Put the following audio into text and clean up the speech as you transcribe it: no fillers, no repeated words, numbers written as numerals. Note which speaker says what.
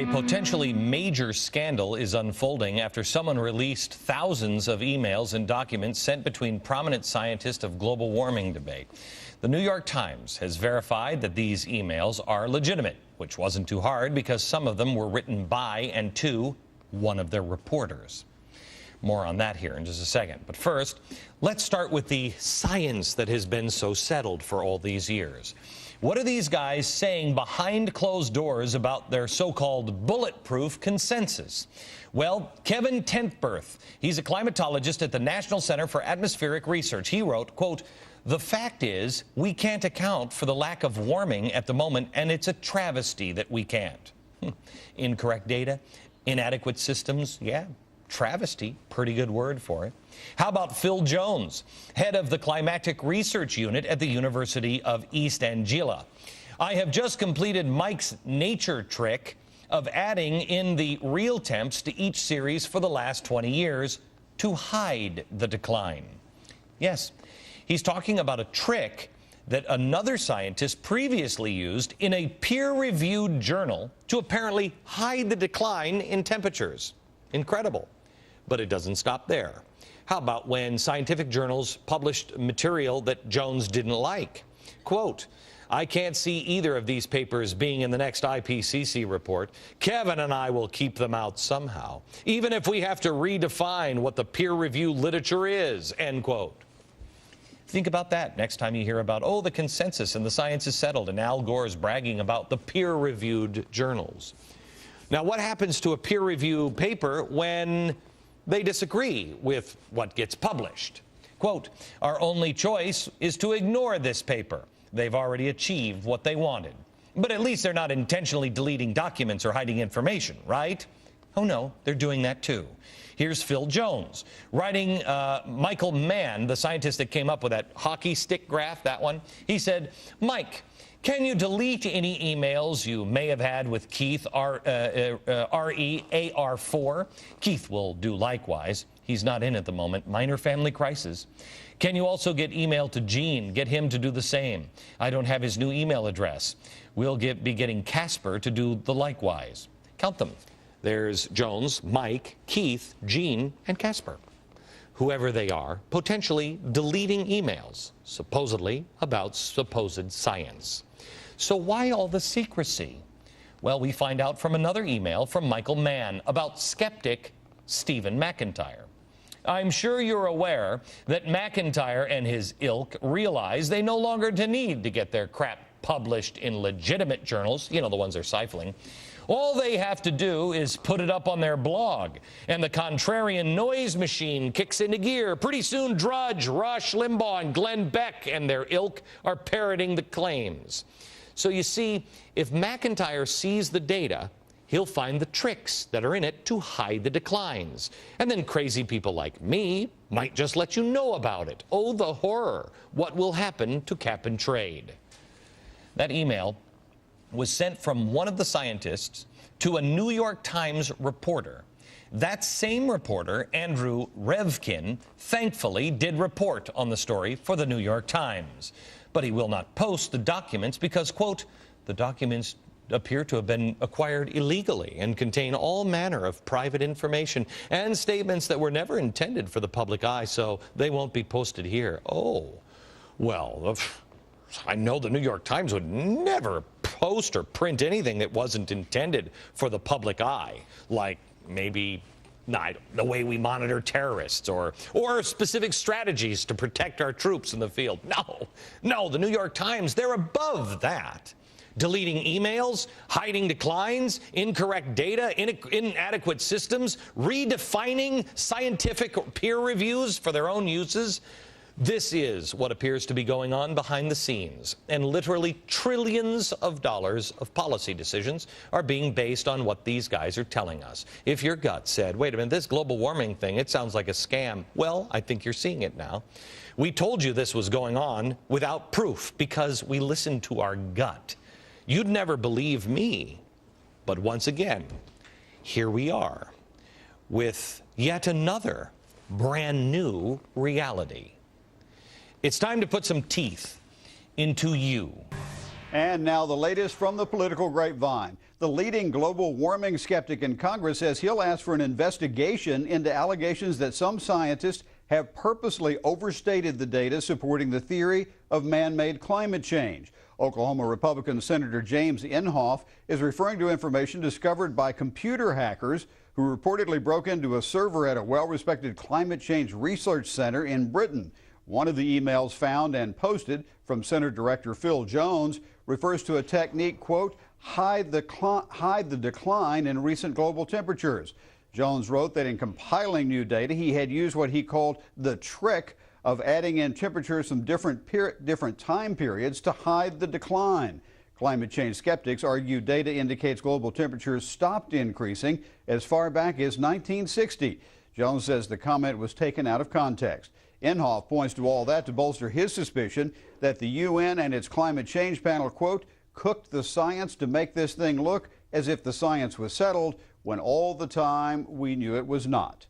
Speaker 1: A potentially major scandal is unfolding after someone released thousands of emails and documents sent between prominent scientists of global warming debate. The New York Times has verified that these emails are legitimate, which wasn't too hard because some of them were written by and to one of their reporters. More on that here in just a second. But first, let's start with the science that has been so settled for all these years. What are these guys saying behind closed doors about their so-called bulletproof consensus? Well, Kevin Tentberth, he's a climatologist at the National Center for Atmospheric Research. He wrote, quote, "The fact is, we can't account for the lack of warming at the moment, and it's a travesty that we can't." Incorrect data, inadequate systems, yeah. Travesty, pretty good word for it. How about Phil Jones, head of the Climatic Research Unit at the University of East Anglia? "I have just completed Mike's nature trick of adding in the real temps to each series for the last 20 years to hide the decline." Yes, he's talking about a trick that another scientist previously used in a peer-reviewed journal to apparently hide the decline in temperatures. Incredible. But it doesn't stop there. How about when scientific journals published material that Jones didn't like? Quote, "I can't see either of these papers being in the next IPCC report. Kevin and I will keep them out somehow, even if we have to redefine what the peer review literature is," end quote. Think about that next time you hear about, oh, the consensus and the science is settled, and Al Gore's bragging about the peer-reviewed journals. Now, what happens to a peer-review paper when they disagree with what gets published? Quote, "Our only choice is to ignore this paper. They've already achieved what they wanted. But at least they're not intentionally deleting documents or hiding information, right?" Oh, no, they're doing that too. Here's Phil Jones writing Michael Mann, the scientist that came up with that hockey stick graph, that one. He said, "Mike, can you delete any emails you may have had with Keith, REAR4? Keith will do likewise. He's not in at the moment. Minor family crisis. Can you also get email to Gene? Get him to do the same. I don't have his new email address. We'll be getting Casper to do the likewise." Count them. There's Jones, Mike, Keith, Gene, and Casper. Whoever they are, potentially deleting emails, supposedly about supposed science. So why all the secrecy? Well, we find out from another email from Michael Mann about skeptic Stephen McIntyre. "I'm sure you're aware that McIntyre and his ilk realize they no longer need to get their crap published in legitimate journals, you know, the ones they're siphoning. All they have to do is put it up on their blog, and the contrarian noise machine kicks into gear. Pretty soon, Drudge, Rush Limbaugh, and Glenn Beck and their ilk are parroting the claims." So you see, if McIntyre sees the data, he'll find the tricks that are in it to hide the declines. And then crazy people like me might just let you know about it. Oh, the horror. What will happen to cap and trade? That email was sent from one of the scientists to a New York Times reporter. That same reporter, Andrew Revkin, thankfully did report on the story for the New York Times. But he will not post the documents because, quote, "the documents appear to have been acquired illegally and contain all manner of private information and statements that were never intended for the public eye, so they won't be posted here." Oh, well, I know the New York Times would never post or print anything that wasn't intended for the public eye, like maybe the way we monitor terrorists or specific strategies to protect our troops in the field. No, the New York Times, they're above that. Deleting emails, hiding declines, incorrect data, inadequate systems, redefining scientific peer reviews for their own uses. This is what appears to be going on behind the scenes, and literally trillions of dollars of policy decisions are being based on what these guys are telling us. If your gut said, wait a minute, this global warming thing, it sounds like a scam, well, I think you're seeing it now. We told you this was going on without proof because we listened to our gut. You'd never believe me, but once again, here we are with yet another brand new reality. It's time to put some teeth into you.
Speaker 2: And now the latest from the political grapevine. The leading global warming skeptic in Congress says he'll ask for an investigation into allegations that some scientists have purposely overstated the data supporting the theory of man-made climate change. Oklahoma Republican Senator James Inhofe is referring to information discovered by computer hackers who reportedly broke into a server at a well-respected climate change research center in Britain. One of the emails found and posted from Center Director Phil Jones refers to a technique, quote, hide the decline in recent global temperatures. Jones wrote that in compiling new data, he had used what he called the trick of adding in temperatures from different time periods to hide the decline. Climate change skeptics argue data indicates global temperatures stopped increasing as far back as 1960. Jones says the comment was taken out of context. Inhofe points to all that to bolster his suspicion that the UN and its climate change panel, quote, cooked the science to make this thing look as if the science was settled when all the time we knew it was not.